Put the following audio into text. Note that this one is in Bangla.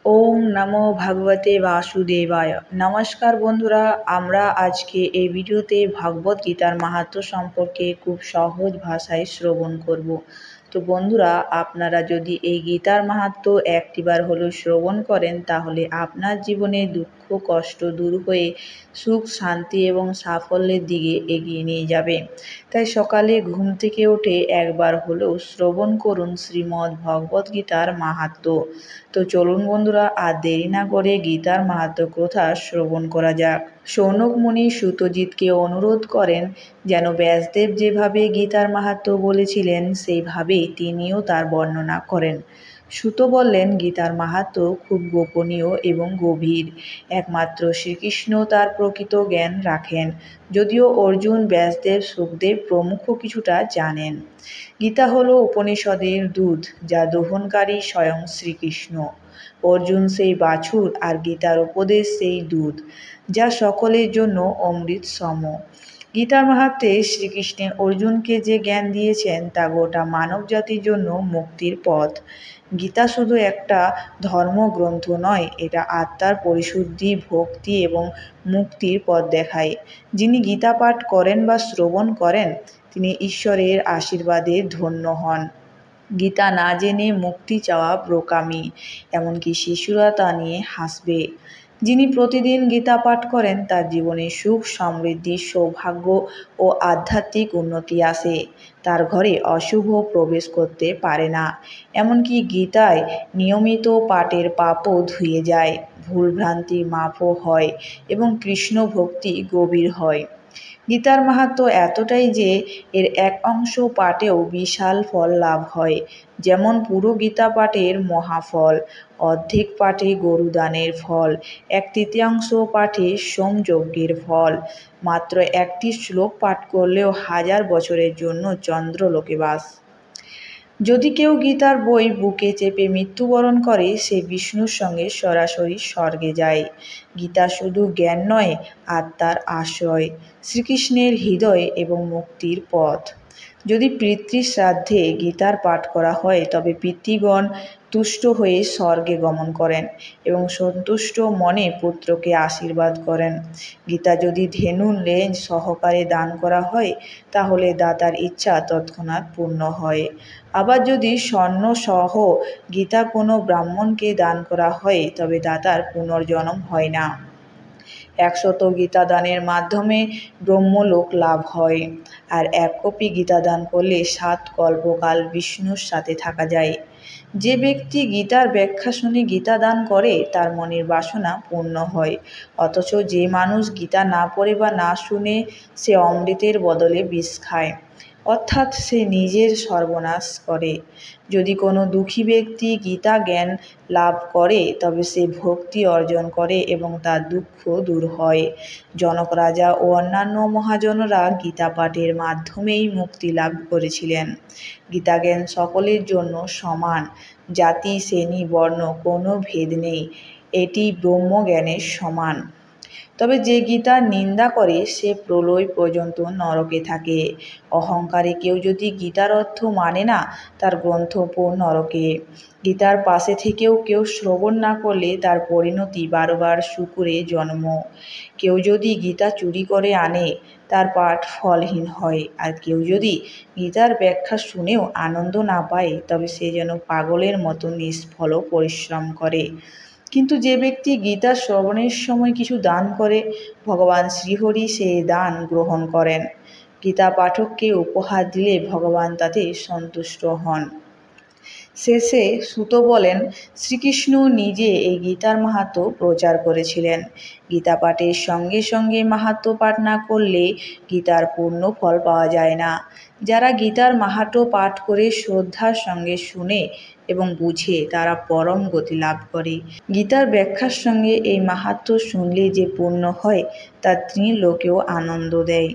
ওম নমো ভগবতে বাসুদেবায়। নমস্কার বন্ধুরা, আমরা আজকে এই ভিডিওতে ভগবত গীতার মাহাত্ম্য সম্পর্কে খুব সহজ ভাষায় শ্রবণ করব। তো বন্ধুরা, আপনারা যদি এই গীতার মাহাত্ম্য একটিবার হলেও শ্রবণ করেন, তাহলে আপনার জীবনে দুঃখ কষ্ট দূর হয়ে সুখ শান্তি এবং সাফল্যের দিকে এগিয়ে নিয়ে যাবে। তাই সকালে ঘুম থেকে উঠে একবার হলেও শ্রবণ করুন শ্রীমদ্ ভগবত গীতার মাহাত্ম্য। তো চলুন বন্ধুরা, আর দেরি না করে গীতার মাহাত্ম্য কথা শ্রবণ করা যাক। শৌনক মুনি সুতজিৎকে অনুরোধ করেন যেন ব্যাসদেব যেভাবে গীতার মাহাত্ম্য বলেছিলেন সেইভাবেই তিনিও তার বর্ণনা করেন। সুত বললেন, গীতার মাহাত্ম্য খুব গোপনীয় এবং গভীর। একমাত্র শ্রীকৃষ্ণ তার প্রকৃত জ্ঞান রাখেন, যদিও অর্জুন, ব্যাসদেব, সুখদেব প্রমুখ কিছুটা জানেন। গীতা হলো উপনিষদের দুধ, যা দোহনকারী স্বয়ং শ্রীকৃষ্ণ। অর্জুন সেই বাছুর, আর গীতার উপদেশ সেই দুধ, যা সকলের জন্য অমৃত সম। গীতার মাহাত্ম্যে শ্রীকৃষ্ণের অর্জুনকে যে জ্ঞান দিয়েছেন তা গোটা মানব জাতির জন্য মুক্তির পথ। গীতা শুধু একটা ধর্মগ্রন্থ নয়, এটা আত্মার পরিশুদ্ধি, ভক্তি এবং মুক্তির পথ দেখায়। যিনি গীতা পাঠ করেন বা শ্রবণ করেন, তিনি ঈশ্বরের আশীর্বাদে ধন্য হন। গীতা না জেনে মুক্তি চাওয়া বোকামি, এমনকি শিশুরা তা নিয়ে হাসবে। যিনি প্রতিদিন গীতা পাঠ করেন, তার জীবনে সুখ সমৃদ্ধি, সৌভাগ্য ও আধ্যাত্মিক উন্নতি আসে। তার ঘরে অশুভ প্রবেশ করতে পারে না। এমনকি গীতায় নিয়মিত পাঠের পাপও ধুয়ে যায়, ভুলভ্রান্তি মাপও হয় এবং কৃষ্ণ ভক্তি গভীর হয়। গীতার মাহাত্ম্য এতটাই যে এর এক অংশ পাঠেও বিশাল ফল লাভ হয়। যেমন পুরো গীতা পাঠের মহাফল, অর্ধেক পাঠে গরুদানের ফল, 1/3 পাঠে সোমযজ্ঞের ফল, মাত্র একটি শ্লোক পাঠ করলেও 1000 বছরের জন্য চন্দ্রলোকে বাস। যদি কেউ গীতার বই বুকে চেপে মৃত্যুবরণ করে, সে বিষ্ণুর সঙ্গে সরাসরি স্বর্গে যায়। গীতা শুধু জ্ঞান নয়, আত্মার আশ্রয়, শ্রীকৃষ্ণের হৃদয় এবং মুক্তির পথ। যদি পিতৃশ্রাদ্ধে গীতার পাঠ করা হয়, তবে পিতৃগণ তুষ্ট হয়ে স্বর্গে গমন করেন এবং সন্তুষ্ট মনে পুত্রকে আশীর্বাদ করেন। গীতা যদি ধেনুর লেজ সহকারে দান করা হয়, তাহলে দাতার ইচ্ছা তৎক্ষণাৎ পূর্ণ হয়। আবার যদি স্বর্ণ সহ গীতা কোনো ব্রাহ্মণকে দান করা হয়, তবে দাতার পুনর্জন্ম হয় না। 100 গীতা দানের মাধ্যমে ব্রহ্মলোক লাভ হয়, আর 1 কপি গীতা দান করলে 7 কল্পকাল বিষ্ণুর সাথে থাকা যায়। যে ব্যক্তি গীতার ব্যাখ্যা শুনে গীতা দান করে, তার মনের বাসনা পূর্ণ হয়। অথচ যে মানুষ গীতা না পড়ে বা না শুনে, সে অমৃতের বদলে বিষ খায়, অর্থাৎ সে নিজের সর্বনাশ করে। যদি কোনো দুঃখী ব্যক্তি গীতা জ্ঞান লাভ করে, তবে সে ভক্তি অর্জন করে এবং তার দুঃখ দূর হয়। জনক রাজা ও অন্যান্য মহাজনরা গীতা পাঠের মাধ্যমেই মুক্তি লাভ করেছিলেন। গীতা জ্ঞান সকলের জন্য সমান, জাতি শ্রেণী বর্ণ কোনো ভেদ নেই, এটি ব্রহ্মজ্ঞানের সমান। তবে যে গীতার নিন্দা করে, সে প্রলয় পর্যন্ত নরকে থাকে। অহংকারে কেউ যদি গীতার অর্থ মানে না, তার গ্রন্থ নরকে। গীতার পাশে থেকেও কেউ শ্রবণ না করলে, তার পরিণতি 12বার শূকরে জন্ম। কেউ যদি গীতা চুরি করে আনে, তার পাঠ ফলহীন হয়। আর কেউ যদি গীতার ব্যাখ্যা শুনেও আনন্দ না পায়, তবে সে যেন পাগলের মতো নিষ্ফল পরিশ্রম করে। কিন্তু যে ব্যক্তি গীতা শ্রবণের সময় কিছু দান করে, ভগবান শ্রীহরি সে দান গ্রহণ করেন। গীতা পাঠককে উপহার দিলে ভগবান তাতে সন্তুষ্ট হন। শেষে সুত বলেন, শ্রীকৃষ্ণ নিজে এই গীতার মাহাত্ম্য প্রচার করেছিলেন। গীতা পাঠের সঙ্গে সঙ্গে মাহাত্ম্য পাঠ না করলে গীতার পূর্ণ ফল পাওয়া যায় না। যারা গীতার মাহাত্ম্য পাঠ করে শ্রদ্ধার সঙ্গে শুনে এবং বুঝে, তারা পরম গতি লাভ করে। গীতার ব্যাখ্যার সঙ্গে এই মাহাত্ম্য শুনলে যে পূর্ণ হয়, তা ত্রিলোকেও আনন্দ দেয়।